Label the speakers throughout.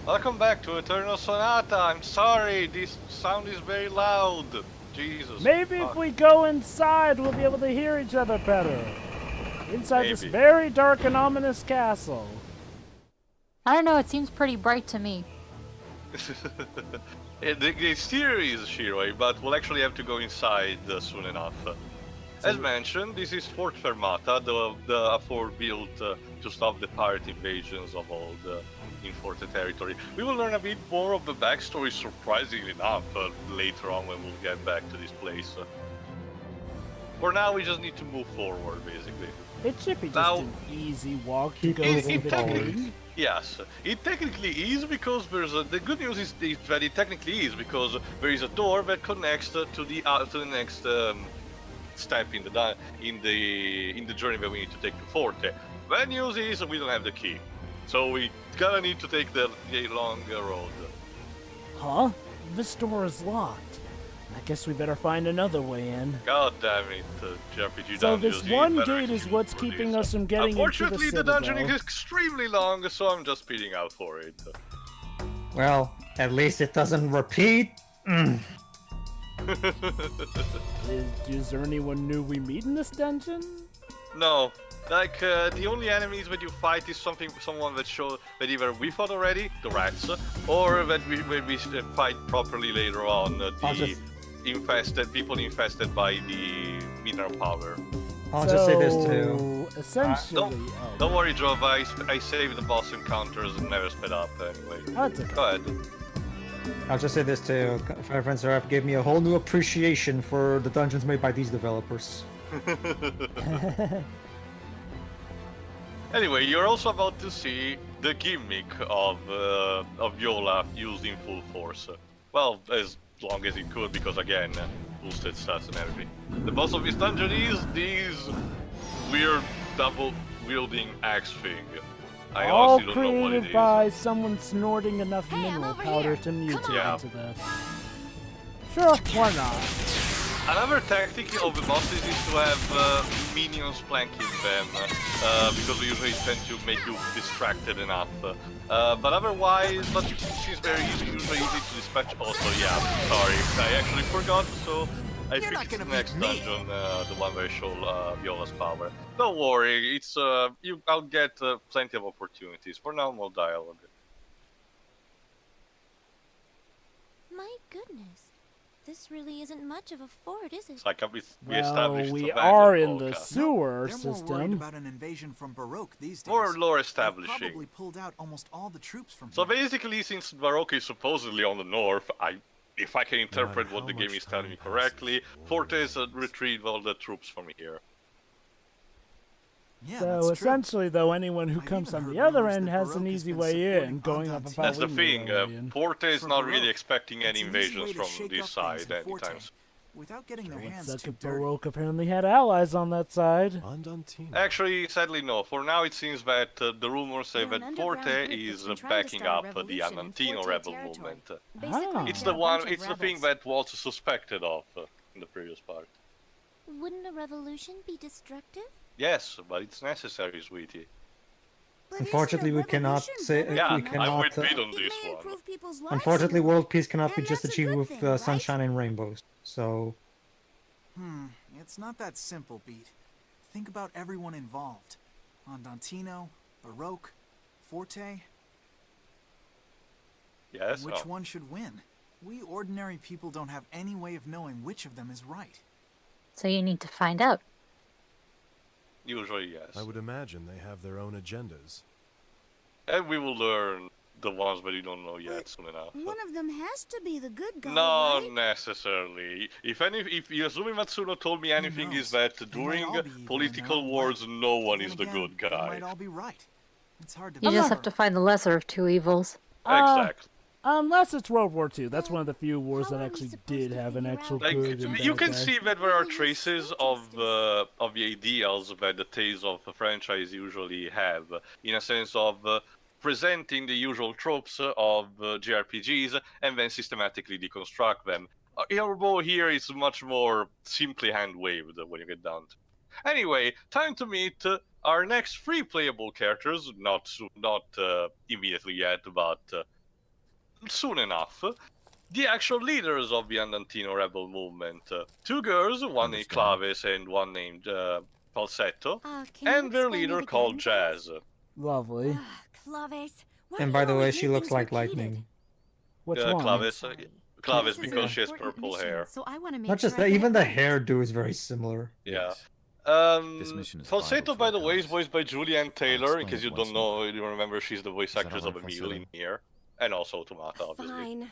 Speaker 1: Welcome back to Eternal Sonata. I'm sorry, this sound is very loud. Jesus.
Speaker 2: Maybe if we go inside, we'll be able to hear each other better. Inside this
Speaker 1: Maybe.
Speaker 2: very dark and ominous castle.
Speaker 3: I don't know, it seems pretty bright to me.
Speaker 1: The exterior is Shiroi, but we'll actually have to go inside soon enough. As mentioned, this is Fort Fermata, the fort built to stop the pirate invasions of old in Forte territory. We will learn a bit more of the backstory, surprisingly enough, later on when we'll get back to this place. For now, we just need to move forward, basically.
Speaker 2: It should be just
Speaker 1: Now-
Speaker 2: an easy walk to go
Speaker 1: It
Speaker 2: see the
Speaker 1: technically,
Speaker 2: king.
Speaker 1: yes, it technically is because the good news is that it technically is because there is a door that connects to the next step in the journey that we need to take to Forte. Bad news is we don't have the key, so we gonna need to take the longer road.
Speaker 2: Huh? This door is locked. I guess we better find another way in.
Speaker 1: God damn it, JRPG
Speaker 2: So
Speaker 1: dungeons.
Speaker 2: this
Speaker 1: you
Speaker 2: one
Speaker 1: better
Speaker 2: gate is
Speaker 1: execute
Speaker 2: what's
Speaker 1: for
Speaker 2: keeping
Speaker 1: this.
Speaker 2: us from getting into the
Speaker 1: Unfortunately, the dungeon
Speaker 2: citadel.
Speaker 1: is extremely long, so I'm just speeding out for it.
Speaker 4: Well, at least it doesn't repeat.
Speaker 2: Is there anyone new we meet in this dungeon?
Speaker 1: No, like the only enemies that you fight is someone that either we fought already, the rats, or that we fight properly later on, people infested by the mineral power.
Speaker 4: I'll just say this too.
Speaker 2: Essentially,
Speaker 1: Don't worry, Jov, I saved the boss encounters and never sped up anyway.
Speaker 2: That's okay.
Speaker 1: Go ahead.
Speaker 4: I'll just say this too. Fire Friends RF gave me a whole new appreciation for the dungeons made by these developers.
Speaker 1: Anyway, you're also about to see the gimmick of Viola used in full force. Well, as long as it could, because again, boosted stats and everything. The boss of this dungeon is this weird double-wielding axe thing. I
Speaker 2: All
Speaker 1: honestly don't know what it
Speaker 2: created
Speaker 1: is.
Speaker 2: by someone snorting enough mineral powder to mutate
Speaker 1: Yeah.
Speaker 2: into that. Sure, why not?
Speaker 1: Another tactic of the bosses is to have minions flanking them, because we usually tend to make you distracted enough. But otherwise, she's usually easy to dispatch. Also, yeah, sorry, I actually forgot, so I think it's the next dungeon, the one where I show Viola's power. Don't worry, it's I'll get plenty of opportunities. For now, more dialogue.
Speaker 5: My goodness. This really isn't much of a fort, is it?
Speaker 1: It's like we
Speaker 2: Well,
Speaker 1: established
Speaker 2: we
Speaker 1: the
Speaker 2: are in
Speaker 1: Vanguard
Speaker 2: the
Speaker 1: podcast.
Speaker 2: sewer
Speaker 6: They're more worried
Speaker 2: system.
Speaker 6: about an invasion from Baroque these days.
Speaker 1: More lore
Speaker 6: They
Speaker 1: establishing.
Speaker 6: probably pulled out almost all the troops from
Speaker 1: So
Speaker 6: here.
Speaker 1: basically, since Baroque is supposedly on the north, if I can interpret what the game is telling me correctly, Forte is retrieved all the troops from here.
Speaker 6: Yeah,
Speaker 2: So
Speaker 6: that's true.
Speaker 2: essentially, though, anyone who
Speaker 6: I've
Speaker 2: comes
Speaker 6: even
Speaker 2: on
Speaker 6: heard
Speaker 2: the other
Speaker 6: rumors
Speaker 2: end
Speaker 6: that
Speaker 2: has
Speaker 6: Baroque
Speaker 2: an
Speaker 6: has
Speaker 2: easy
Speaker 6: been
Speaker 2: way in,
Speaker 6: supporting
Speaker 2: going up a
Speaker 6: Andantino.
Speaker 1: That's the
Speaker 2: Paulino
Speaker 1: thing,
Speaker 2: way in.
Speaker 1: Forte is
Speaker 6: For
Speaker 1: not really
Speaker 6: Baroque,
Speaker 1: expecting any
Speaker 6: it's an easy
Speaker 1: invasions
Speaker 6: way to
Speaker 1: from
Speaker 6: shake
Speaker 1: this
Speaker 6: up
Speaker 1: side
Speaker 6: things in Forte
Speaker 1: anytime.
Speaker 6: without getting their
Speaker 2: Would
Speaker 6: hands
Speaker 2: suck
Speaker 6: too
Speaker 2: if
Speaker 6: dirty.
Speaker 2: Baroque apparently had allies on that side.
Speaker 7: Andantino.
Speaker 1: Actually, sadly no. For now it seems that the rumors say
Speaker 5: They're
Speaker 1: that
Speaker 5: an underground
Speaker 1: Forte
Speaker 5: group
Speaker 1: is
Speaker 5: that's been trying to
Speaker 1: backing
Speaker 5: start a
Speaker 1: up the
Speaker 5: revolution in
Speaker 1: Andantino
Speaker 5: Forte
Speaker 1: rebel
Speaker 5: territory.
Speaker 1: movement.
Speaker 5: Basically,
Speaker 2: Ah.
Speaker 1: It's
Speaker 5: they're
Speaker 1: the
Speaker 5: a
Speaker 1: one.
Speaker 5: bunch of
Speaker 1: It's the thing
Speaker 5: rebels.
Speaker 1: that Waltz suspected of in the previous part.
Speaker 5: Wouldn't a revolution be destructive?
Speaker 1: Yes, but it's necessary, sweetie.
Speaker 4: Unfortunately, we cannot say
Speaker 1: Yeah,
Speaker 4: we
Speaker 1: I'm
Speaker 4: cannot.
Speaker 1: with Pete on this one.
Speaker 4: Unfortunately, world peace cannot be
Speaker 5: And
Speaker 4: just
Speaker 5: that's a
Speaker 4: achieved
Speaker 5: good
Speaker 4: with
Speaker 5: thing, right?
Speaker 4: sunshine and rainbows. So
Speaker 6: It's not that simple, Beat. Think about everyone involved. Andantino, Baroque, Forte.
Speaker 1: Yes.
Speaker 6: Which
Speaker 1: oh.
Speaker 6: one should win? We ordinary people don't have any way of knowing which of them is right.
Speaker 3: So you need to find out.
Speaker 1: Usually, yes.
Speaker 7: I would imagine they have their own agendas.
Speaker 1: And we will learn the ones that you don't know yet soon enough.
Speaker 5: One of them has to be the good guy,
Speaker 1: Not
Speaker 5: right?
Speaker 1: necessarily. If Yasumi Matsuno told me anything, is
Speaker 6: knows?
Speaker 1: that
Speaker 6: They might
Speaker 1: during
Speaker 6: all be evil in
Speaker 1: political
Speaker 6: their own
Speaker 1: wars, no one
Speaker 6: Then
Speaker 1: is the
Speaker 6: again,
Speaker 1: good
Speaker 6: They
Speaker 1: guy.
Speaker 6: might all be right. It's hard to
Speaker 3: You
Speaker 6: be
Speaker 3: just
Speaker 6: sure.
Speaker 3: have to find the lesser of two evils.
Speaker 1: Exactly.
Speaker 2: Unless it's World War II. That's one of the few wars
Speaker 5: How
Speaker 2: that
Speaker 5: are we
Speaker 2: actually
Speaker 5: supposed
Speaker 2: did
Speaker 5: to
Speaker 2: have an
Speaker 5: figure
Speaker 2: actual
Speaker 5: out
Speaker 1: Like,
Speaker 2: good and
Speaker 1: you
Speaker 2: bad
Speaker 1: can
Speaker 2: guy.
Speaker 1: see that there are
Speaker 5: Really
Speaker 1: traces
Speaker 5: useful
Speaker 1: of
Speaker 5: justice.
Speaker 1: the ideals that the tales of a franchise usually have, in a sense of presenting the usual tropes of JRPGs and then systematically deconstruct them. Although here it's much more simply hand-waved when you get down to it. Anyway, time to meet our next three playable characters, not immediately yet, but soon enough, the actual leaders of the Andantino rebel movement. Two girls, one named Claves and one named Falsetto,
Speaker 5: Can you
Speaker 1: and their
Speaker 5: explain
Speaker 1: leader
Speaker 5: it
Speaker 1: called
Speaker 5: again,
Speaker 1: Jazz.
Speaker 2: Lovely.
Speaker 5: Claves. Why
Speaker 4: And
Speaker 5: do
Speaker 4: by
Speaker 5: you
Speaker 4: the way,
Speaker 5: always
Speaker 4: she
Speaker 5: make
Speaker 4: looks
Speaker 5: things
Speaker 4: like
Speaker 5: repeated?
Speaker 4: lightning.
Speaker 2: Which one?
Speaker 1: Claves,
Speaker 5: Sorry.
Speaker 1: Claves
Speaker 5: This is an
Speaker 1: because she has
Speaker 5: important
Speaker 1: purple
Speaker 5: mission,
Speaker 1: hair.
Speaker 5: So I want to make
Speaker 4: Not just
Speaker 5: sure I
Speaker 4: that,
Speaker 5: get
Speaker 4: even
Speaker 5: it
Speaker 4: the
Speaker 5: right.
Speaker 4: hairdo is very similar.
Speaker 1: Yeah.
Speaker 8: This mission is
Speaker 1: Falsetto,
Speaker 8: vital to
Speaker 1: by
Speaker 8: our
Speaker 1: the way, is
Speaker 8: cause.
Speaker 1: voiced by Julianne Taylor. In
Speaker 8: explain
Speaker 1: case
Speaker 8: it
Speaker 1: you don't
Speaker 8: once
Speaker 1: know,
Speaker 8: more.
Speaker 1: you remember she's the voice
Speaker 8: Is that
Speaker 1: actress
Speaker 8: all
Speaker 1: of
Speaker 8: right,
Speaker 1: Emil in
Speaker 8: Falsetto?
Speaker 1: here, and also Automata, obviously.
Speaker 5: Fine.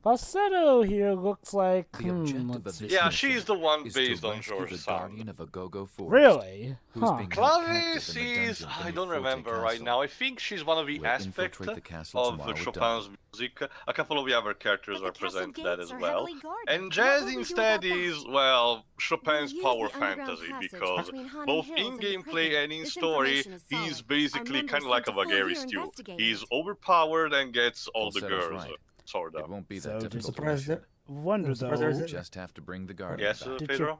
Speaker 2: Falsetto here looks like.
Speaker 8: The objective of
Speaker 2: let's
Speaker 8: this
Speaker 2: see.
Speaker 1: Yeah,
Speaker 8: mission
Speaker 1: she's the one
Speaker 8: is
Speaker 1: based
Speaker 8: to
Speaker 1: on
Speaker 8: rescue
Speaker 1: George's
Speaker 8: the
Speaker 1: son.
Speaker 8: guardian of a go-go forest.
Speaker 2: Really?
Speaker 8: Who's
Speaker 2: Huh.
Speaker 8: being held
Speaker 1: Claves
Speaker 8: captive in the
Speaker 1: is,
Speaker 8: dungeon
Speaker 1: I
Speaker 8: beneath
Speaker 1: don't
Speaker 8: Forte
Speaker 1: remember right
Speaker 8: Castle.
Speaker 1: now. I think she's one of the
Speaker 8: We'll
Speaker 1: aspects
Speaker 8: infiltrate the castle
Speaker 1: of
Speaker 8: tomorrow at
Speaker 1: Chopin's
Speaker 8: dawn.
Speaker 1: music. A couple of the other characters
Speaker 5: But the castle
Speaker 1: represent that
Speaker 5: gates
Speaker 1: as
Speaker 5: are
Speaker 1: well.
Speaker 5: heavily guarded.
Speaker 1: And
Speaker 5: What
Speaker 1: Jazz
Speaker 5: will we do
Speaker 1: instead
Speaker 5: about that?
Speaker 1: is, well, Chopin's
Speaker 5: We'll
Speaker 1: power
Speaker 5: use the underground
Speaker 1: fantasy,
Speaker 5: passage
Speaker 1: because
Speaker 5: between Haunted
Speaker 1: both
Speaker 5: Hills
Speaker 1: in
Speaker 5: and the
Speaker 1: gameplay
Speaker 5: prison.
Speaker 1: and in
Speaker 5: This
Speaker 1: story,
Speaker 5: information is
Speaker 1: he's
Speaker 5: solid.
Speaker 1: basically
Speaker 5: Our
Speaker 1: kind of
Speaker 5: members
Speaker 1: like a
Speaker 5: sent to
Speaker 1: Vagary
Speaker 5: Full
Speaker 1: stew.
Speaker 5: Gear investigating
Speaker 1: He's
Speaker 5: it.
Speaker 1: overpowered and gets all the
Speaker 8: Falsetto's
Speaker 1: girls,
Speaker 8: right.
Speaker 1: sort
Speaker 8: It
Speaker 1: of.
Speaker 8: won't be
Speaker 2: So
Speaker 8: that
Speaker 2: just-
Speaker 4: I'm
Speaker 8: difficult.
Speaker 4: surprised that.
Speaker 2: Wonder
Speaker 4: I'm surprised there's
Speaker 2: though.
Speaker 4: a-
Speaker 8: Just have to bring the guardian
Speaker 1: Yes,
Speaker 8: back.
Speaker 2: Did
Speaker 1: Pedro?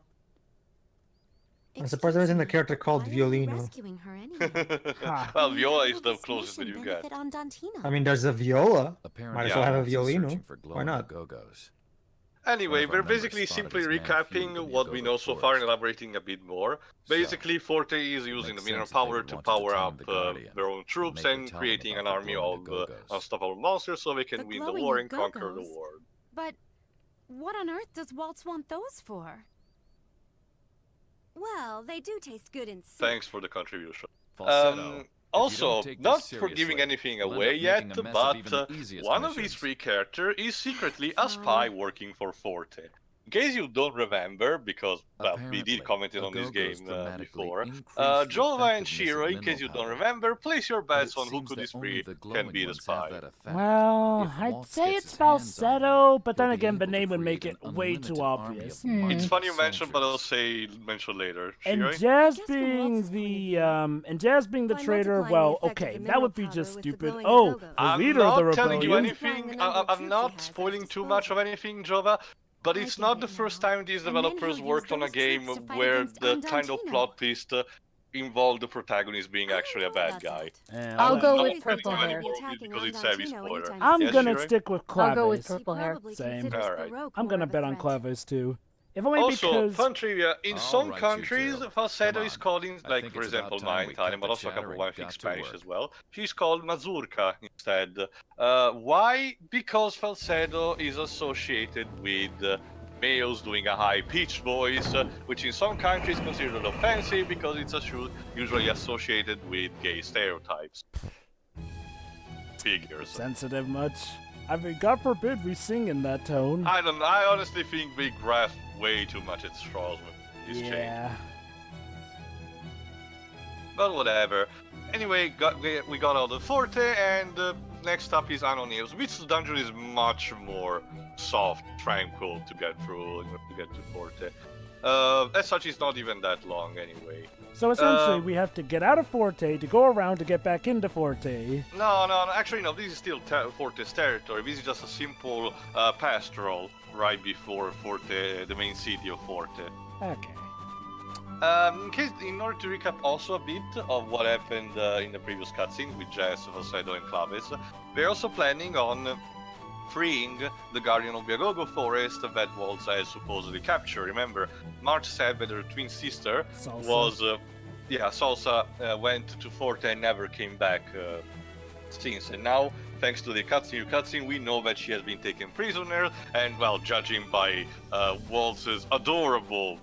Speaker 4: I'm surprised there isn't a character called
Speaker 5: Why are we
Speaker 4: Violino.
Speaker 5: rescuing her anyway?
Speaker 2: Ha.
Speaker 1: Well,
Speaker 5: And
Speaker 1: Viola
Speaker 5: how
Speaker 1: is
Speaker 5: will
Speaker 1: the
Speaker 5: this
Speaker 1: closest that
Speaker 5: mission
Speaker 1: you get.
Speaker 5: benefit Andantino?
Speaker 4: I mean, there's a viola.
Speaker 8: Apparently,
Speaker 4: Might as well have a
Speaker 8: Waltz is
Speaker 4: violino.
Speaker 8: searching for
Speaker 4: Why
Speaker 8: glowing
Speaker 4: not?
Speaker 8: go-go's.
Speaker 1: Anyway,
Speaker 8: One of
Speaker 1: we're
Speaker 8: our members
Speaker 1: basically
Speaker 8: spotted
Speaker 1: simply
Speaker 8: his man
Speaker 1: recapping
Speaker 8: feuding in the
Speaker 1: what we
Speaker 8: Go-Go
Speaker 1: know so far and
Speaker 8: forest.
Speaker 1: elaborating a bit more. Basically, Forte is using the
Speaker 8: makes
Speaker 1: mineral
Speaker 8: sense that they
Speaker 1: power
Speaker 8: would
Speaker 1: to
Speaker 8: want to
Speaker 1: power
Speaker 8: detain
Speaker 1: up
Speaker 8: the Guardian
Speaker 1: their own troops
Speaker 8: make her
Speaker 1: and
Speaker 8: tell them
Speaker 1: creating an
Speaker 8: about the
Speaker 1: army
Speaker 8: glowing
Speaker 1: of
Speaker 8: Go-Go's.
Speaker 1: unstoppable monsters so they can
Speaker 5: The
Speaker 1: win the
Speaker 5: glowing
Speaker 1: war and conquer the
Speaker 5: Go-Go's?
Speaker 1: world.
Speaker 5: But what on earth does Waltz want those for? Well, they do taste good in soup.
Speaker 1: Thanks for the contribution.
Speaker 8: Falsetto,
Speaker 1: Also,
Speaker 8: take this
Speaker 1: not for
Speaker 8: seriously,
Speaker 1: giving anything
Speaker 8: you'll end
Speaker 1: away
Speaker 8: up
Speaker 1: yet,
Speaker 8: making a mess of
Speaker 1: but
Speaker 8: even the easiest
Speaker 1: one of these
Speaker 8: missions.
Speaker 1: three characters is secretly a spy working for Forte. In case you don't remember, because well, we
Speaker 8: Apparently,
Speaker 1: did comment on this
Speaker 8: Go-Go's
Speaker 1: game
Speaker 8: dramatically
Speaker 1: before,
Speaker 8: increase the
Speaker 1: Jova and
Speaker 8: effectiveness
Speaker 1: Shiro,
Speaker 8: of
Speaker 1: in case you
Speaker 8: mineral
Speaker 1: don't
Speaker 8: powder.
Speaker 1: remember, place your
Speaker 8: But it
Speaker 1: bets on who
Speaker 8: seems
Speaker 1: could
Speaker 8: that
Speaker 1: these
Speaker 8: only
Speaker 1: three
Speaker 8: the
Speaker 1: can
Speaker 8: glowing
Speaker 1: be the
Speaker 8: ones have
Speaker 1: spy.
Speaker 8: that effect.
Speaker 2: Well,
Speaker 8: If
Speaker 2: I'd
Speaker 8: Waltz
Speaker 2: say
Speaker 8: gets
Speaker 2: it's
Speaker 8: his hands on
Speaker 2: Falsetto, but
Speaker 8: he'll
Speaker 2: then
Speaker 8: be
Speaker 2: again, the
Speaker 8: able to
Speaker 2: name would make
Speaker 8: create
Speaker 2: it
Speaker 8: an
Speaker 2: way too
Speaker 8: unlimited army of
Speaker 2: obvious.
Speaker 8: mighty
Speaker 1: It's funny you mentioned, but I'll
Speaker 8: soldiers.
Speaker 1: mention later.
Speaker 2: And
Speaker 1: Shiro?
Speaker 2: Jazz
Speaker 5: guess from
Speaker 2: being
Speaker 5: Waltz's point of
Speaker 2: the
Speaker 5: view,
Speaker 2: and Jazz being the
Speaker 5: by
Speaker 2: traitor,
Speaker 5: multiplying
Speaker 2: well,
Speaker 5: the effect of
Speaker 2: okay,
Speaker 5: the
Speaker 2: that would be
Speaker 5: mineral
Speaker 2: just
Speaker 5: powder with the
Speaker 2: stupid.
Speaker 5: glowing
Speaker 2: Oh,
Speaker 5: Go-Go's.
Speaker 2: the
Speaker 1: I'm
Speaker 2: leader of the
Speaker 1: not telling you
Speaker 2: rebellion.
Speaker 1: anything.
Speaker 5: Multiplying the number of
Speaker 1: I'm
Speaker 5: troops he
Speaker 1: not
Speaker 5: has at
Speaker 1: spoiling
Speaker 5: his
Speaker 1: too much of
Speaker 5: disposal.
Speaker 1: anything, Jova. But
Speaker 5: I
Speaker 1: it's
Speaker 5: can
Speaker 1: not
Speaker 5: get
Speaker 1: the
Speaker 5: it
Speaker 1: first
Speaker 5: now.
Speaker 1: time these
Speaker 5: And then
Speaker 1: developers
Speaker 5: he'll
Speaker 1: worked
Speaker 5: use
Speaker 1: on a
Speaker 5: those
Speaker 1: game
Speaker 5: troops to fight
Speaker 1: where
Speaker 5: against
Speaker 1: the kind of
Speaker 5: Andantino.
Speaker 1: plot twist involved the protagonist being
Speaker 5: I
Speaker 1: actually a
Speaker 5: don't know
Speaker 1: bad
Speaker 5: about
Speaker 1: guy.
Speaker 5: that.
Speaker 2: Yeah,
Speaker 3: I'll
Speaker 2: well,
Speaker 3: go
Speaker 1: not
Speaker 3: with
Speaker 1: telling
Speaker 3: purple
Speaker 1: you
Speaker 3: hair.
Speaker 1: anymore
Speaker 5: Attacking
Speaker 1: because it's heavy
Speaker 5: Andantino
Speaker 1: spoiler.
Speaker 5: anytime
Speaker 2: I'm
Speaker 1: Yes,
Speaker 2: gonna
Speaker 1: Shiro?
Speaker 2: stick with
Speaker 3: I'll go with
Speaker 2: Claves.
Speaker 3: purple hair.
Speaker 2: Same.
Speaker 1: Alright.
Speaker 2: I'm gonna bet on Claves too. If only
Speaker 1: Also,
Speaker 2: because
Speaker 1: fun trivia, in
Speaker 8: All
Speaker 1: some
Speaker 8: right, you
Speaker 1: countries,
Speaker 8: two.
Speaker 1: Falsetto
Speaker 8: Come
Speaker 1: is
Speaker 8: on.
Speaker 1: called in,
Speaker 8: I
Speaker 1: like,
Speaker 8: think
Speaker 1: for
Speaker 8: it's about
Speaker 1: example,
Speaker 8: time
Speaker 1: my
Speaker 8: we
Speaker 1: Italian,
Speaker 8: cut
Speaker 1: but
Speaker 8: the
Speaker 1: also a couple
Speaker 8: chatter
Speaker 1: of I
Speaker 8: and
Speaker 1: think
Speaker 8: got to
Speaker 1: Spanish
Speaker 8: work.
Speaker 1: as well. She's called Mazurka instead. Why? Because Falsetto is associated with males doing a high-pitched voice, which in some countries is considered offensive because it's usually associated with gay stereotypes. Figures.
Speaker 2: sensitive much. I mean, God forbid we sing in that tone.
Speaker 1: I honestly think we grasp way too much at straws with this change.
Speaker 2: Yeah.
Speaker 1: But whatever. Anyway, we got all the Forte, and next up is Anonymous, which dungeon is much more soft, tranquil to get through, to get to Forte. As such, it's not even that long anyway.
Speaker 2: So essentially, we have to get out of Forte to go around to get back into Forte.
Speaker 1: No, actually no, this is still Forte's territory. This is just a simple pastoral right before Forte, the main city of Forte.
Speaker 2: Okay.
Speaker 1: In order to recap also a bit of what happened in the previous cutscene with Jess, Falsetto, and Claves, we're also planning on freeing the Guardian of the Go-Go Forest that Waltz has supposedly captured. Remember, March said that her twin sister
Speaker 2: Salsa.
Speaker 1: was, Salsa went to Forte and never came back since. And now, thanks to the cutscene, we know that she has been taken prisoner. And well, judging by Waltz's adorable,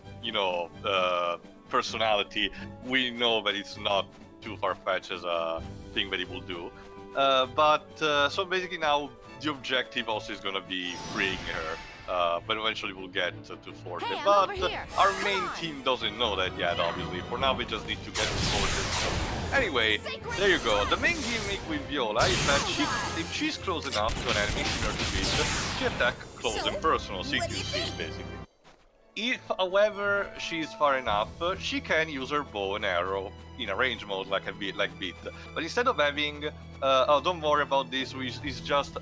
Speaker 1: personality, we know that it's not too far-fetched as a thing that he will do. So basically now the objective also is gonna be freeing her, but eventually we'll get to Forte.
Speaker 5: Hey, I'm
Speaker 1: but
Speaker 5: over here.
Speaker 1: our
Speaker 5: Come
Speaker 1: main
Speaker 5: on.
Speaker 1: team doesn't know that yet, obviously. For now, we just need to get to Forte. Anyway, there you go. The main gimmick with Viola is that if she's close enough to an enemy similar to this, she attacks close and personal, CQC, basically. If, however, she's far enough, she can use her bow and arrow in a range mode like Beat. But instead of having, don't worry about this, it's just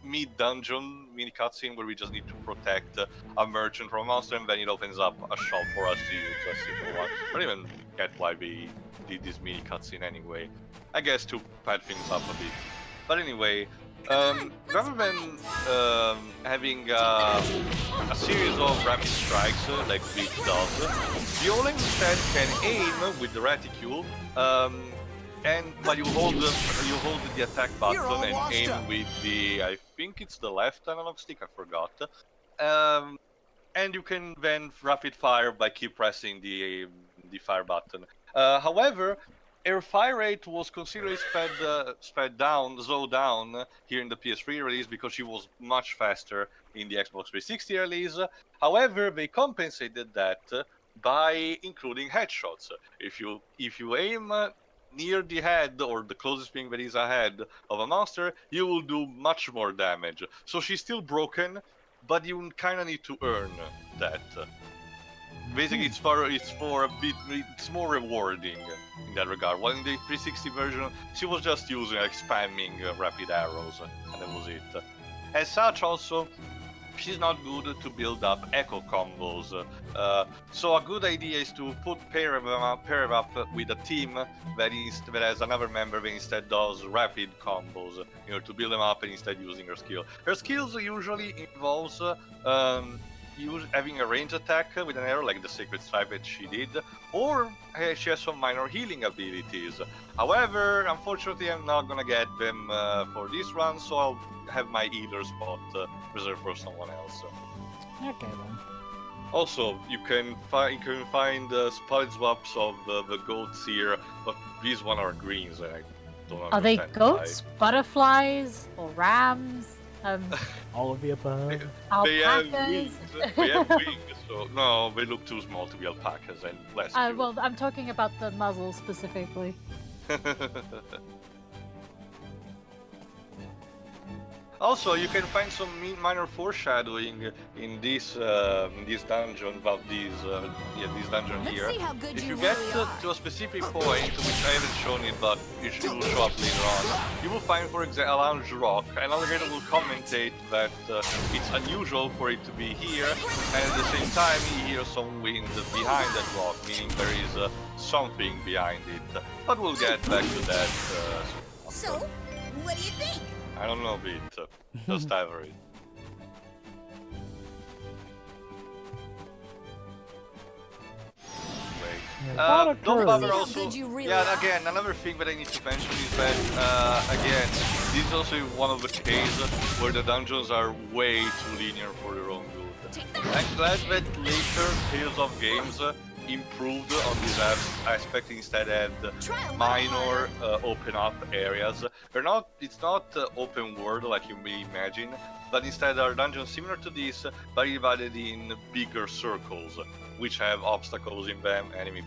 Speaker 1: mid-dungeon mini cutscene where we just need to protect a merchant from a monster, and then it opens up a shop for us to use a simple one. I don't even get why we did this mini cutscene anyway. I guess to pad things up a bit. But anyway, rather than having a series of rapid strikes like Beat does, the Oleg instead can aim with the reticule, but you hold the attack button and aim with the, I think it's the left analog stick, I forgot. And you can then rapid fire by keep pressing the fire button. However, her fire rate was considerably slowed down here in the PS3 release because she was much faster in the Xbox 360 release. However, they compensated that by including headshots. If you aim near the head or the closest thing that is ahead of a monster, you will do much more damage. So she's still broken, but you kind of need to earn that. Basically, it's more rewarding in that regard. While in the 360 version, she was just using like spamming rapid arrows, and that was it. As such, also, she's not good to build up echo combos. So a good idea is to pair them up with a team that has another member that instead does rapid combos, to build them up and instead using her skill. Her skills usually involves having a range attack with an arrow like the Sacred Stripe that she did, or she has some minor healing abilities. However, unfortunately, I'm not gonna get them for this run, so I'll have my healer spot reserved for someone else.
Speaker 2: Okay then.
Speaker 1: Also, you can find spotted swaps of the goats here, but these one are greens. And I don't
Speaker 3: Are they
Speaker 1: understand
Speaker 3: goats, butterflies, or rams?
Speaker 2: All of the above.
Speaker 1: They have
Speaker 3: Alpacas?
Speaker 1: wings. They have wings, so no, they look too small to be alpacas and less cute.
Speaker 3: Well, I'm talking about the muzzle specifically.
Speaker 1: Also, you can find some minor foreshadowing in this dungeon about this dungeon here.
Speaker 5: See how good
Speaker 1: If
Speaker 5: you
Speaker 1: you get
Speaker 5: really are.
Speaker 1: to a specific point, which I haven't shown it, but it will show up later on, you will find, for example, a lounge rock, and Alligator will commentate that it's unusual for it to be here, and at the same time he hears some wind behind that rock, meaning there is something behind it. But we'll get back to that.
Speaker 5: So, what do you think?
Speaker 1: I don't know, Beat. Just Ivory. Don't bother
Speaker 5: See how
Speaker 1: also.
Speaker 5: good you really
Speaker 1: Yeah,
Speaker 5: are.
Speaker 1: again, another thing that I need to mention is that, again, this is also one of the cases where the dungeons are way too linear for their own good. I'm glad that later Tales of Games improved on this aspect, instead had minor open up areas. It's not open world like you may imagine, but instead are dungeons similar to this, but divided in bigger circles, which have obstacles in them, enemy.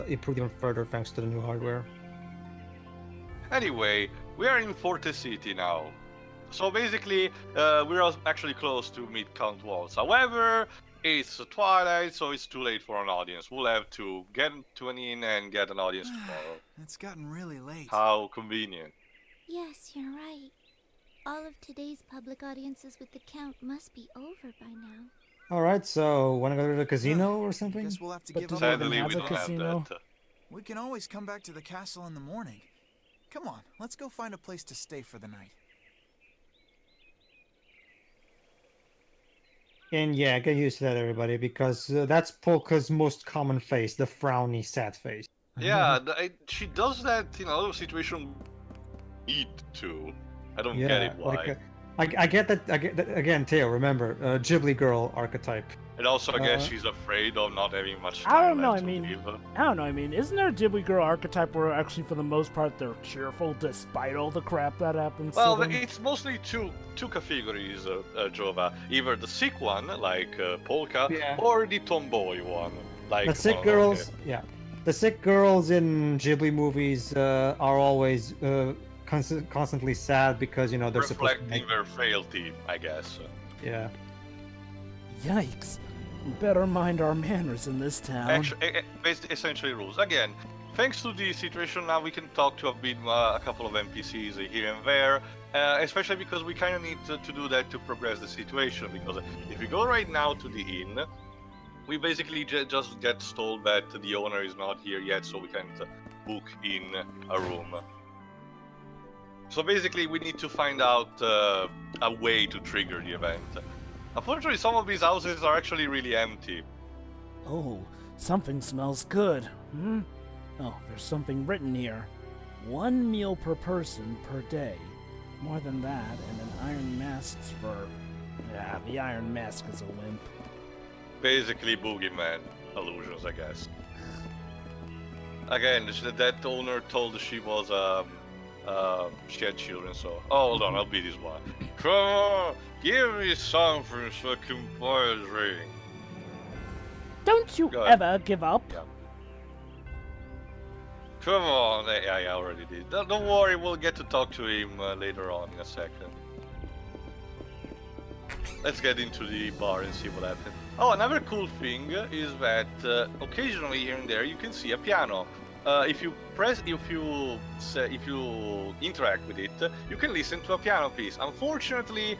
Speaker 4: Improved even further thanks to the new hardware.
Speaker 1: Anyway, we are in Forte City now. So basically, we're actually close to meet Count Waltz. However, it's twilight, so it's too late for an audience. We'll have to tune in and get an audience tomorrow.
Speaker 6: It's gotten really late.
Speaker 1: How convenient.
Speaker 5: Yes, you're right. All of today's public audiences with the Count must be over by now.
Speaker 4: Alright, so wanna go to the casino or something?
Speaker 6: Guess we'll have to
Speaker 2: But
Speaker 6: give
Speaker 2: do
Speaker 6: up.
Speaker 2: they even
Speaker 1: Sadly,
Speaker 2: have
Speaker 1: we
Speaker 2: a
Speaker 1: don't
Speaker 2: casino?
Speaker 1: have that.
Speaker 6: We can always come back to the castle in the morning. Come on, let's go find a place to stay for the night.
Speaker 4: And yeah, get used to that, everybody, because that's Polka's most common face, the frowny, sad face.
Speaker 1: Yeah, she does that in a lot of situations. Need to. I don't get it why.
Speaker 4: Like, I get that. Again, Teo, remember, Ghibli girl archetype.
Speaker 1: And also, I guess she's afraid of not having much time
Speaker 2: I don't know.
Speaker 1: left
Speaker 2: I
Speaker 1: to
Speaker 2: mean,
Speaker 1: live.
Speaker 2: Isn't there a Ghibli girl archetype where actually, for the most part, they're cheerful despite all the crap that happens?
Speaker 1: Well,
Speaker 2: to them?
Speaker 1: it's mostly two categories, Jova. Either the sick one, like Polka, or the tomboy one, like
Speaker 4: The sick girls, yeah. The sick girls in Ghibli movies are always constantly sad because, you know, they're supposed to
Speaker 1: reflecting their frailty, I guess.
Speaker 4: Yeah.
Speaker 2: Yikes. We better mind our manners in this town.
Speaker 1: Actually, essentially rules. Again, thanks to the situation now, we can talk to a couple of NPCs here and there, especially because we kind of need to do that to progress the situation, because if we go right now to the inn, we basically just get told that the owner is not here yet, so we can't book in a room. So basically, we need to find out a way to trigger the event. Unfortunately, some of these houses are actually really empty.
Speaker 2: Oh, something smells good. Hmm? Oh, there's something written here. 1 meal per person per day. More than that, and an iron mask's for... Yeah, the iron mask is a limp.
Speaker 1: Basically, boogeyman illusions, I guess. Again, that owner told she was she had children, so... Oh, hold on, I'll be this one. Come on, give me something so I can buy a drink.
Speaker 2: Don't you
Speaker 1: Go ahead.
Speaker 2: ever give up?
Speaker 1: Yeah. Come on, yeah, I already did. Don't worry, we'll get to talk to him later on in a second. Let's get into the bar and see what happens. Oh, another cool thing is that occasionally here and there you can see a piano. If you interact with it, you can listen to a piano piece. Unfortunately,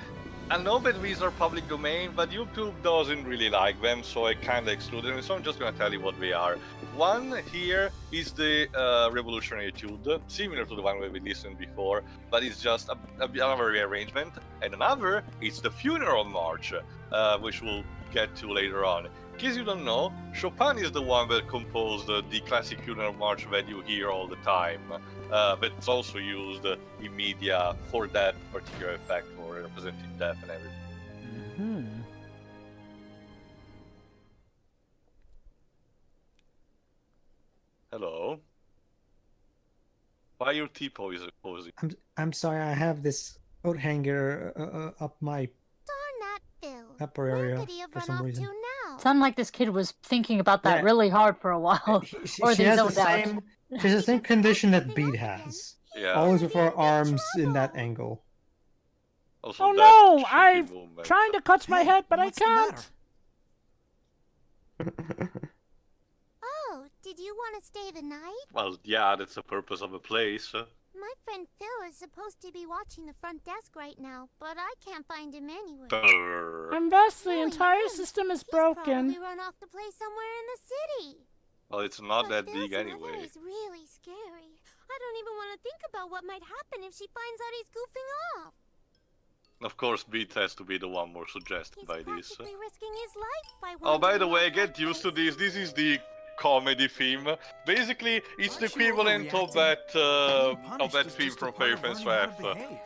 Speaker 1: I know that these are public domain, but YouTube doesn't really like them, so I kinda excluded them, so I'm just gonna tell you what they are. One here is the Revolutionary Etude, similar to the one where we listened before, but it's just another rearrangement. And another is the Funeral March, which we'll get to later on. In case you don't know, Chopin is the one that composed the classic Funeral March that you hear all the time, but it's also used in media for that particular effect, for representing death and everything. Hello? Why your T-pose posing?
Speaker 4: I'm sorry, I have this coat hanger up my
Speaker 5: Darn that, Phil.
Speaker 4: upper
Speaker 5: Where
Speaker 4: area
Speaker 5: could he have
Speaker 4: for
Speaker 5: run
Speaker 4: some
Speaker 5: off
Speaker 4: reason.
Speaker 5: to now?
Speaker 3: Sounded like this kid was thinking about that
Speaker 4: Yeah.
Speaker 3: really hard for a while.
Speaker 4: She
Speaker 3: Or they
Speaker 4: has the
Speaker 3: zoned out.
Speaker 4: same. She has the same condition that Beat has.
Speaker 1: Yeah.
Speaker 4: Always with her arms in that angle.
Speaker 1: Also
Speaker 2: Oh
Speaker 1: that
Speaker 2: no!
Speaker 1: cheeky
Speaker 2: I'm
Speaker 1: movement.
Speaker 2: trying to clutch my
Speaker 6: Hey,
Speaker 2: head, but I
Speaker 6: what's the
Speaker 2: can't!
Speaker 5: Oh, did you want to stay the night?
Speaker 1: Well, yeah, that's the purpose of a place.
Speaker 5: My friend Phil is supposed to be watching the front desk right now, but I can't find him anywhere.
Speaker 1: Brrr.
Speaker 2: I'm Bess, the
Speaker 5: Really,
Speaker 2: entire
Speaker 5: him.
Speaker 2: system is
Speaker 5: He's
Speaker 2: broken.
Speaker 5: probably run off to play somewhere in the city.
Speaker 1: Well, it's not
Speaker 5: But
Speaker 1: that
Speaker 5: Phil's
Speaker 1: big
Speaker 5: mother
Speaker 1: anyway.
Speaker 5: is really scary. I don't even want to think about what might happen if she finds out he's goofing off.
Speaker 1: Of course, Beat has to be the one more suggested
Speaker 5: He's
Speaker 1: by this.
Speaker 5: practically risking his life by
Speaker 1: Oh, by the
Speaker 5: wandering
Speaker 1: way,
Speaker 5: around that
Speaker 1: get used to
Speaker 5: place.
Speaker 1: this. This is the comedy theme. Basically, it's the
Speaker 6: Aren't you
Speaker 1: equivalent of
Speaker 6: overreacting? Being
Speaker 1: that
Speaker 6: punished is
Speaker 1: theme
Speaker 6: just a
Speaker 1: from
Speaker 6: part of
Speaker 1: Faith and
Speaker 6: learning how to
Speaker 1: Swap.
Speaker 6: behave.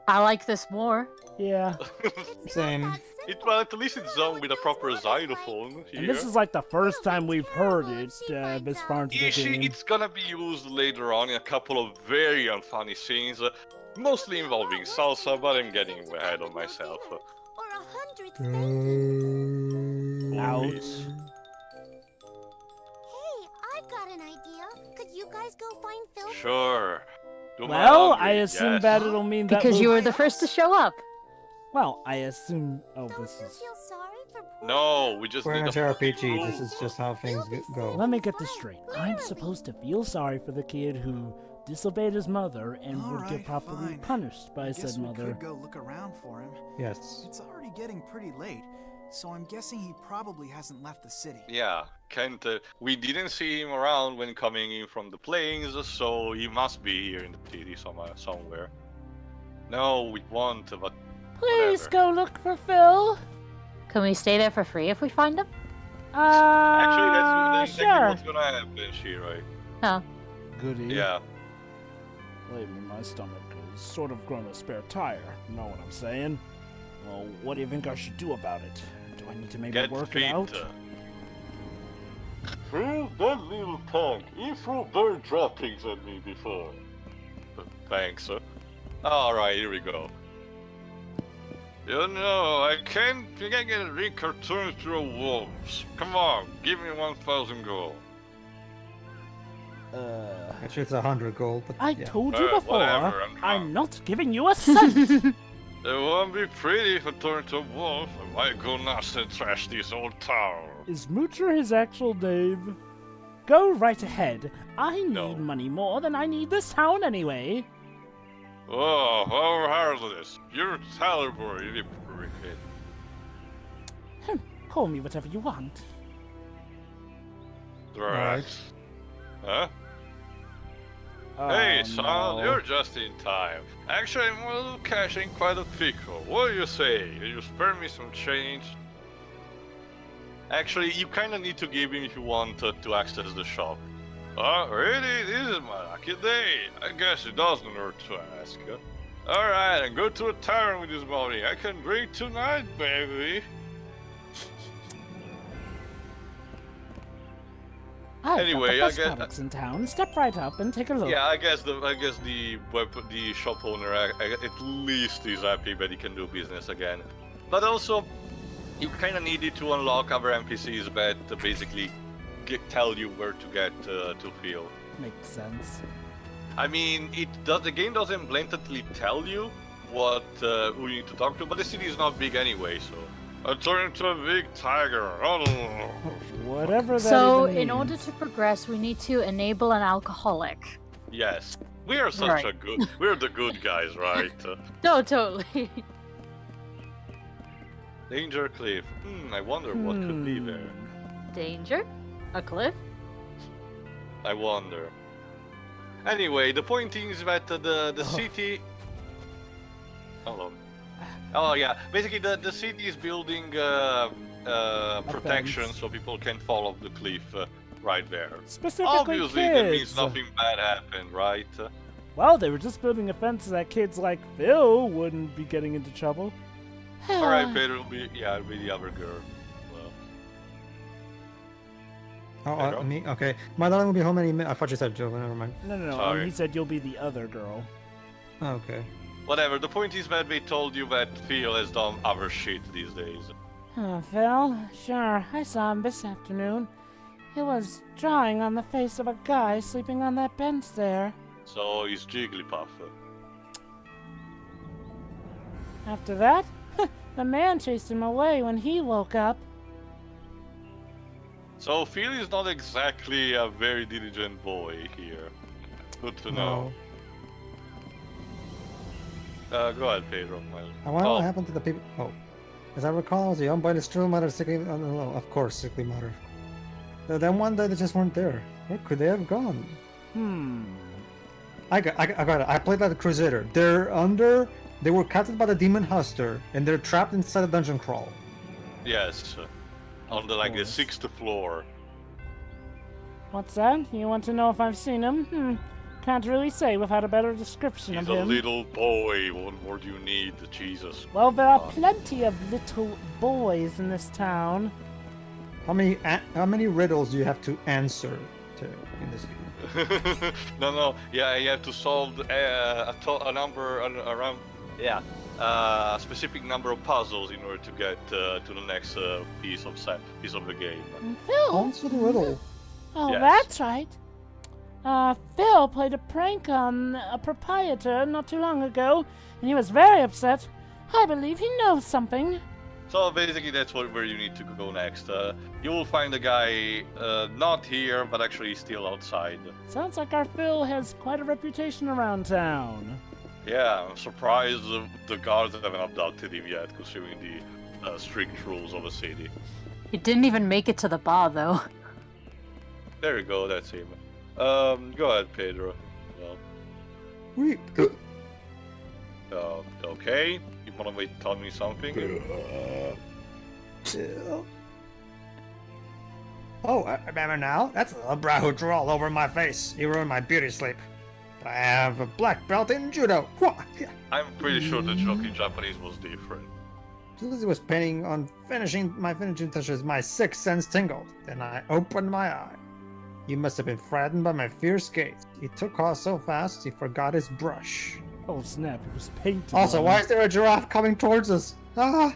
Speaker 3: I like this more.
Speaker 2: Yeah.
Speaker 5: It's
Speaker 4: Same.
Speaker 5: not that simple.
Speaker 1: Well, at least it's done with a proper
Speaker 5: Those words
Speaker 1: xylophone
Speaker 2: And
Speaker 1: here.
Speaker 2: this is like the first time we've heard
Speaker 5: terrible
Speaker 2: it
Speaker 5: if she finds
Speaker 2: this far into the game.
Speaker 1: It's gonna be used later on in a couple of very unfunny scenes, mostly involving salsa, but I'm getting ahead of myself.
Speaker 5: Or 100 spankings.
Speaker 2: Ouch.
Speaker 5: Hey, I've got an idea. Could you guys go find Phil?
Speaker 1: Sure. Do my
Speaker 2: Well,
Speaker 1: laundry,
Speaker 2: I assume
Speaker 1: yes.
Speaker 2: that it'll mean that
Speaker 3: Because you
Speaker 2: we'll-
Speaker 3: were the first to show up.
Speaker 2: Well, I assume... Oh,
Speaker 5: Don't
Speaker 2: this
Speaker 5: you
Speaker 2: is...
Speaker 5: feel sorry for poor
Speaker 1: No, we just
Speaker 4: We're in
Speaker 1: need
Speaker 4: a
Speaker 1: a
Speaker 4: JRPG. This is just how things go.
Speaker 2: Let me get this straight. I'm supposed to feel sorry for the kid who disobeyed his mother and would get
Speaker 6: Alright,
Speaker 2: properly
Speaker 6: fine.
Speaker 2: punished by
Speaker 6: I guess
Speaker 2: said
Speaker 6: we
Speaker 2: mother.
Speaker 6: could go look around for him.
Speaker 4: Yes.
Speaker 6: It's already getting pretty late, so I'm guessing he probably hasn't left the city.
Speaker 1: Yeah, Kent, we didn't see him around when coming in from the plains, so he must be here in the city somewhere. No, we won't, but
Speaker 2: Please
Speaker 1: whatever.
Speaker 2: go look for Phil.
Speaker 3: Can we stay there for free if we find him?
Speaker 1: Actually, that's exactly
Speaker 2: sure.
Speaker 1: what's gonna happen, Shiroi.
Speaker 3: Oh.
Speaker 2: Goody.
Speaker 1: Yeah.
Speaker 2: Believe me, my stomach is sort of grown a spare tire. You know what I'm saying? Well, what do you think I should do about it? Do I need to maybe
Speaker 1: Get
Speaker 2: work
Speaker 1: fit.
Speaker 2: it out?
Speaker 1: Phil, that little punk, he threw bird droppings at me before. Thanks. Alright, here we go. You know, I can't get a drink or turn into a wolf. Come on, give me 1,000 gold.
Speaker 4: Actually, it's 100 gold, but
Speaker 2: I
Speaker 4: yeah.
Speaker 2: told you before,
Speaker 1: Whatever, I'm
Speaker 2: I'm not giving you a cent.
Speaker 1: It won't be pretty if I turn into a wolf. I might go nuts and trash this old town.
Speaker 2: Is Moocher his actual name? go right ahead. I need
Speaker 1: No.
Speaker 2: money more than I need this town anyway.
Speaker 1: Oh, how heartless. You're terrible, you prickhead.
Speaker 2: Call me whatever you want.
Speaker 1: Right. Huh? Hey, son, you're just in time. Actually, I'm a little cashing quite a pickle. What do you say? You spare me some change? Actually, you kinda need to give him if you want to access the shop. Oh, really? This is my lucky day. I guess it doesn't hurt to ask. Alright, and go to a tavern with this money. I can drink tonight, baby. Anyway,
Speaker 2: got the best
Speaker 1: I guess-
Speaker 2: products in town. Step right up and take a look.
Speaker 1: Yeah, I guess the shop owner at least is happy that he can do business again. But also, you kind of needed to unlock other NPCs that basically tell you where to get to Phil.
Speaker 2: Makes sense.
Speaker 1: I mean, the game doesn't blatantly tell you who you need to talk to, but the city is not big anyway, so. I turned into a big tiger.
Speaker 2: Whatever that
Speaker 3: So,
Speaker 2: even
Speaker 3: in order
Speaker 2: means.
Speaker 3: to progress, we need to enable an alcoholic.
Speaker 1: Yes, we are such
Speaker 3: Right.
Speaker 1: a good. We're the good guys, right?
Speaker 3: No, totally.
Speaker 1: Danger cliff. I wonder what could be there.
Speaker 3: Danger? A cliff?
Speaker 1: I wonder. Anyway, the point is that the city. Hold on. Oh yeah, basically the city is building protection
Speaker 2: fence.
Speaker 1: so people can fall off the cliff right there.
Speaker 2: Specifically
Speaker 1: Obviously,
Speaker 2: kids.
Speaker 1: that means nothing bad happened, right?
Speaker 2: Well, they were just building a fence so that kids like Phil wouldn't be getting into trouble.
Speaker 1: All right, Pedro will be it'll be the other girl. Well,
Speaker 4: Oh,
Speaker 1: Pedro?
Speaker 4: me? Okay. My darling will be home any minute. I thought you said Joe. Never mind.
Speaker 2: No.
Speaker 1: Sorry.
Speaker 2: He said you'll be the other girl.
Speaker 4: Oh, okay.
Speaker 1: whatever. The point is that they told you that Phil has done other shit these days.
Speaker 2: Phil? Sure, I saw him this afternoon. He was drawing on the face of a guy sleeping on that bench there.
Speaker 1: So he's Jigglypuff.
Speaker 2: After that, the man chased him away when he woke up.
Speaker 1: So Phil is not exactly a very diligent boy here. Good to know. Go ahead, Pedro.
Speaker 4: I wonder what happened to the people. Oh, as I recall, I was a young boy, still mother, sickly. Oh, of course, sickly mother. Then one day they just weren't there. Where could they have gone? I got it. I played like the Crusader. They were captured by the Demon Huster, and they're trapped inside a dungeon crawl.
Speaker 1: Yes, on the the 6th floor.
Speaker 2: What's that? You want to know if I've seen him? Can't really say without a better description
Speaker 1: He's
Speaker 2: of
Speaker 1: a
Speaker 2: him.
Speaker 1: little boy. What more do you need, Jesus?
Speaker 2: Well, there are plenty of little boys in this town.
Speaker 4: How many riddles do you have to answer in this game?
Speaker 1: No. Yeah, you have to solve a specific number of puzzles in order to get to the next piece of the game.
Speaker 2: Phil?
Speaker 4: Answer the riddle.
Speaker 2: Oh,
Speaker 1: Yes.
Speaker 2: that's right. Phil played a prank on a proprietor not too long ago, and he was very upset. I believe he knows something.
Speaker 1: So basically, that's where you need to go next. You will find the guy not here, but actually still outside.
Speaker 2: Sounds like our Phil has quite a reputation around town.
Speaker 1: Yeah, I'm surprised the guards haven't abducted him yet, considering the strict rules of the city.
Speaker 3: He didn't even make it to the bar, though.
Speaker 1: There you go, that's him. Go ahead, Pedro.
Speaker 4: Wait.
Speaker 1: Okay. You wanna tell me something?
Speaker 4: Oh, I remember now. That's a brow who drew all over my face. He ruined my beauty sleep. I have a black belt in judo.
Speaker 1: I'm pretty sure the joke in Japanese was different.
Speaker 4: Just as he was painting on my finishing touches, my sixth sense tingled. Then I opened my eye. He must have been frightened by my fierce gaze. He took off so fast he forgot his brush.
Speaker 2: Oh snap, it was painted.
Speaker 4: Also,
Speaker 2: on.
Speaker 4: why is there a giraffe coming towards us? Ah!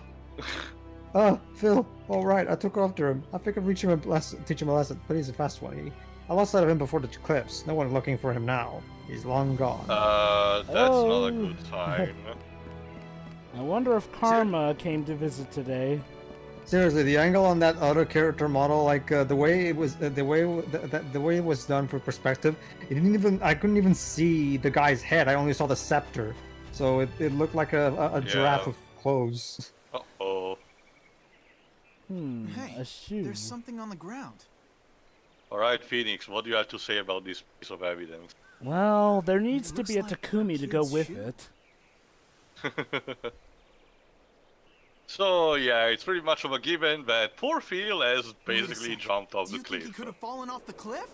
Speaker 4: Phil. All right, I took after him. I figured teach him a lesson, but he's a fast one. I lost sight of him before the eclipse. No one looking for him now. He's long gone.
Speaker 1: That's not a good sign.
Speaker 2: I wonder if Karma came to visit today.
Speaker 4: Seriously, the angle on that other character model, like the way it was, the way it was done for perspective, it didn't even. I couldn't even see the guy's head. I only saw the scepter, so it looked like a giraffe with clothes.
Speaker 1: Uh-oh.
Speaker 6: Hey,
Speaker 2: A shoe.
Speaker 6: there's something on the ground.
Speaker 1: Alright, Phoenix, what do you have to say about this piece of evidence?
Speaker 2: Well, there needs to
Speaker 6: looks
Speaker 2: be a
Speaker 6: like a
Speaker 2: Takumi to go
Speaker 6: kid's
Speaker 2: with
Speaker 6: shoe.
Speaker 2: it.
Speaker 1: So, yeah, it's pretty much of a given that poor Phil has basically
Speaker 6: Wait a sec.
Speaker 1: jumped off
Speaker 6: Do
Speaker 1: the
Speaker 6: you think he
Speaker 1: cliff.
Speaker 6: could have fallen off the cliff?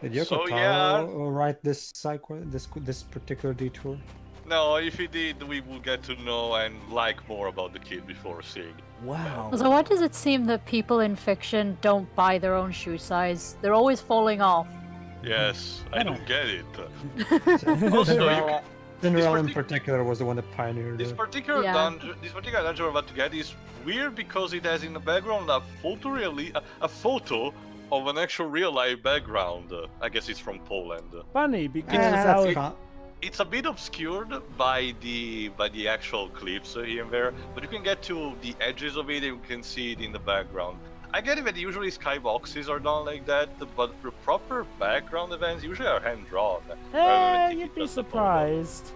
Speaker 4: Did Yoko
Speaker 1: So,
Speaker 4: Taro
Speaker 1: yeah.
Speaker 4: write this this particular detour?
Speaker 1: No, if he did, we will get to know and like more about the kid before seeing.
Speaker 2: Wow.
Speaker 3: So why does it seem that people in fiction don't buy their own shoe size? They're always falling off.
Speaker 1: Yes, I don't get it.
Speaker 4: Cinderella, Cinderella in
Speaker 1: partic-
Speaker 4: particular was the one that pioneered
Speaker 1: This
Speaker 4: it.
Speaker 1: particular
Speaker 3: Yeah.
Speaker 1: dungeon, we're about to get is weird because it has in the background a photo of an actual real life background. I guess it's from Poland.
Speaker 2: Funny because
Speaker 4: that's
Speaker 2: how
Speaker 4: con-
Speaker 1: It's a bit obscured by the actual cliffs here and there, but you can get to the edges of it and you can see it in the background. I get it that usually skyboxes are done like that, but the proper background events usually are hand drawn.
Speaker 2: you'd be surprised.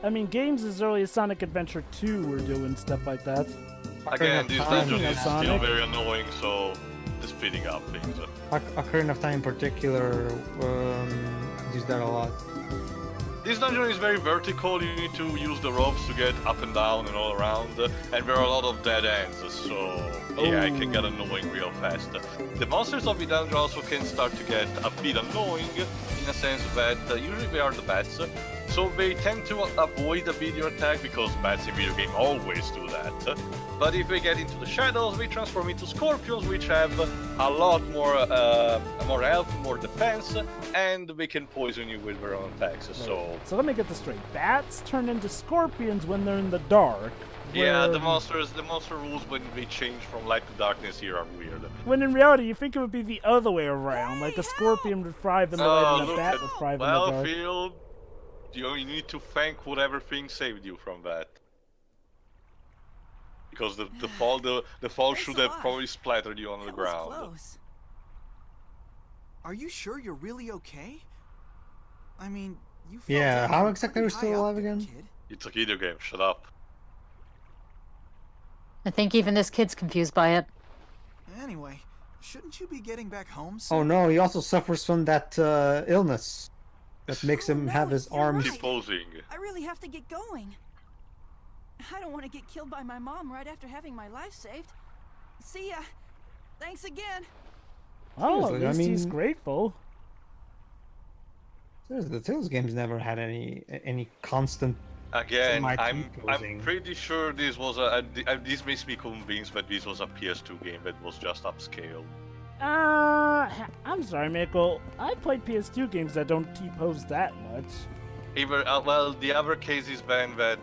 Speaker 2: I mean, games as early as Sonic Adventure 2 were doing stuff like that.
Speaker 1: Again, this dungeon
Speaker 2: Speaking of
Speaker 1: is still
Speaker 2: Sonic.
Speaker 1: very annoying, so just speeding up things.
Speaker 4: Ocarina of Time in particular used that a lot.
Speaker 1: This dungeon is very vertical, you need to use the ropes to get up and down and all around, and there are a lot of dead ends, so yeah, it can get annoying real fast. The monsters of the dungeon also can start to get a bit annoying, in a sense that usually they are the bats, so they tend to avoid a bit your attack, because bats in video game always do that. But if they get into the shadows, they transform into scorpions, which have a lot more health, more defense, and they can poison you with their own attacks,
Speaker 2: So let me get this straight. Bats turn into scorpions when they're in the dark.
Speaker 1: Yeah,
Speaker 2: where-
Speaker 1: the monster rules when they change from light to darkness here are weird.
Speaker 2: When in reality, you think it would be the other way around. Like a scorpion would thrive in the light and a
Speaker 1: look
Speaker 2: bat
Speaker 1: at-
Speaker 2: would thrive in the
Speaker 1: well,
Speaker 2: dark.
Speaker 1: Phil, you need to thank whatever thing saved you from that. Because the fall should have probably splattered you on the ground.
Speaker 6: Close. Are you sure you're really okay? I mean, you fell
Speaker 4: Yeah,
Speaker 6: down
Speaker 4: how
Speaker 6: from
Speaker 4: exactly
Speaker 6: pretty
Speaker 4: are we still
Speaker 6: high up
Speaker 4: alive
Speaker 6: there,
Speaker 4: again?
Speaker 6: kid.
Speaker 1: It's a video game, shut up.
Speaker 3: I think even this kid's confused by it.
Speaker 6: Anyway, shouldn't you be getting back home soon?
Speaker 4: Oh no, he also suffers from that illness that makes him have his arms.
Speaker 1: Keep posing.
Speaker 9: I really have to get going. I don't want to get killed by my mom right after having my life saved. See ya. Thanks again.
Speaker 2: Oh, at
Speaker 4: Seriously, I
Speaker 2: least he's
Speaker 4: mean-
Speaker 2: grateful.
Speaker 4: Seriously, the Tales games never had any constant.
Speaker 1: Again,
Speaker 4: my
Speaker 1: I'm
Speaker 4: team posing.
Speaker 1: pretty sure this was this makes me convinced that this was a PS2 game that was just upscaled.
Speaker 2: I'm sorry, Michael. I played PS2 games that don't T-pose that much.
Speaker 1: Either well, the other case is then that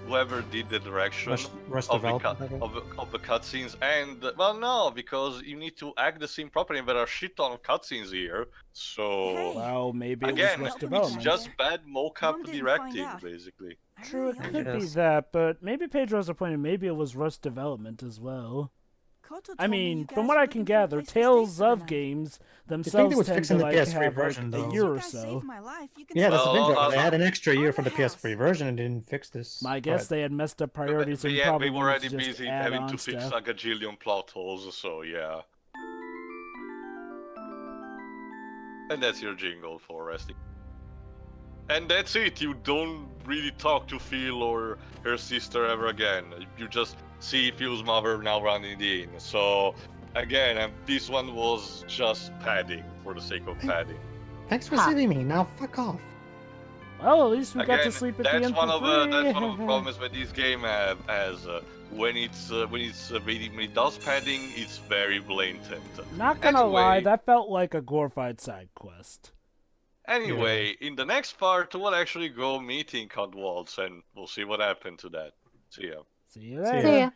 Speaker 1: whoever did the direction
Speaker 4: Rush
Speaker 1: of the,
Speaker 4: development.
Speaker 1: of the cutscenes, and well, no, because you need to act the scene properly, and there are shit ton of cutscenes here, so
Speaker 9: Hey.
Speaker 2: Well, maybe
Speaker 1: again,
Speaker 2: it was rush
Speaker 9: it's
Speaker 2: development.
Speaker 1: it's just bad mocap
Speaker 9: Mom didn't
Speaker 1: directing,
Speaker 9: find out.
Speaker 1: basically.
Speaker 9: I
Speaker 2: True, it
Speaker 9: really
Speaker 2: could be
Speaker 4: Yes.
Speaker 2: that, but maybe Pedro's point. Maybe it was rush development as well.
Speaker 9: Koto
Speaker 2: I
Speaker 9: told me
Speaker 2: mean,
Speaker 9: you
Speaker 2: from
Speaker 9: guys
Speaker 2: what
Speaker 9: were
Speaker 2: I
Speaker 9: looking
Speaker 2: can
Speaker 9: for a
Speaker 2: gather,
Speaker 9: place to stay
Speaker 2: Tales
Speaker 9: for the
Speaker 2: of
Speaker 9: night.
Speaker 2: games
Speaker 4: they
Speaker 2: themselves
Speaker 4: was
Speaker 2: tend
Speaker 4: fixing
Speaker 2: to
Speaker 4: the
Speaker 2: like
Speaker 4: PS3
Speaker 2: have
Speaker 4: version,
Speaker 2: like
Speaker 4: though.
Speaker 2: a
Speaker 9: You
Speaker 2: year or
Speaker 9: guys
Speaker 2: so.
Speaker 9: saved my life. You can
Speaker 4: Yeah, that's
Speaker 9: stay
Speaker 4: the
Speaker 1: Well,
Speaker 4: thing. They had an extra year
Speaker 9: on
Speaker 4: for the
Speaker 9: my house.
Speaker 4: PS3 version and didn't fix this.
Speaker 2: I guess
Speaker 4: But
Speaker 2: they had messed up priorities and
Speaker 1: yeah,
Speaker 2: probably
Speaker 1: we were
Speaker 2: wanted
Speaker 1: already
Speaker 2: to just
Speaker 1: busy
Speaker 2: add
Speaker 1: having
Speaker 2: on
Speaker 1: to fix
Speaker 2: stuff.
Speaker 1: a gajillion plot holes, so yeah. And that's your jingle for resting. And that's it, you don't really talk to Phil or her sister ever again. You just see Phil's mother now running the inn. So, again, this one was just padding for the sake of padding.
Speaker 4: Thanks for
Speaker 3: Ha.
Speaker 4: saving me. Now fuck off.
Speaker 2: Well, at least we got
Speaker 1: Again,
Speaker 2: to sleep at the
Speaker 1: that's
Speaker 2: end
Speaker 1: one
Speaker 2: for
Speaker 1: of
Speaker 2: free.
Speaker 1: that's one of the problems that this game has. When it does padding, it's very blatant.
Speaker 2: Not gonna lie,
Speaker 1: Anyway.
Speaker 2: that felt like a glorified side quest.
Speaker 1: Anyway, in the next part, we'll actually go meeting Count Waltz, and we'll see what happened to that. See ya.
Speaker 2: See you
Speaker 4: See
Speaker 2: later.
Speaker 3: See ya.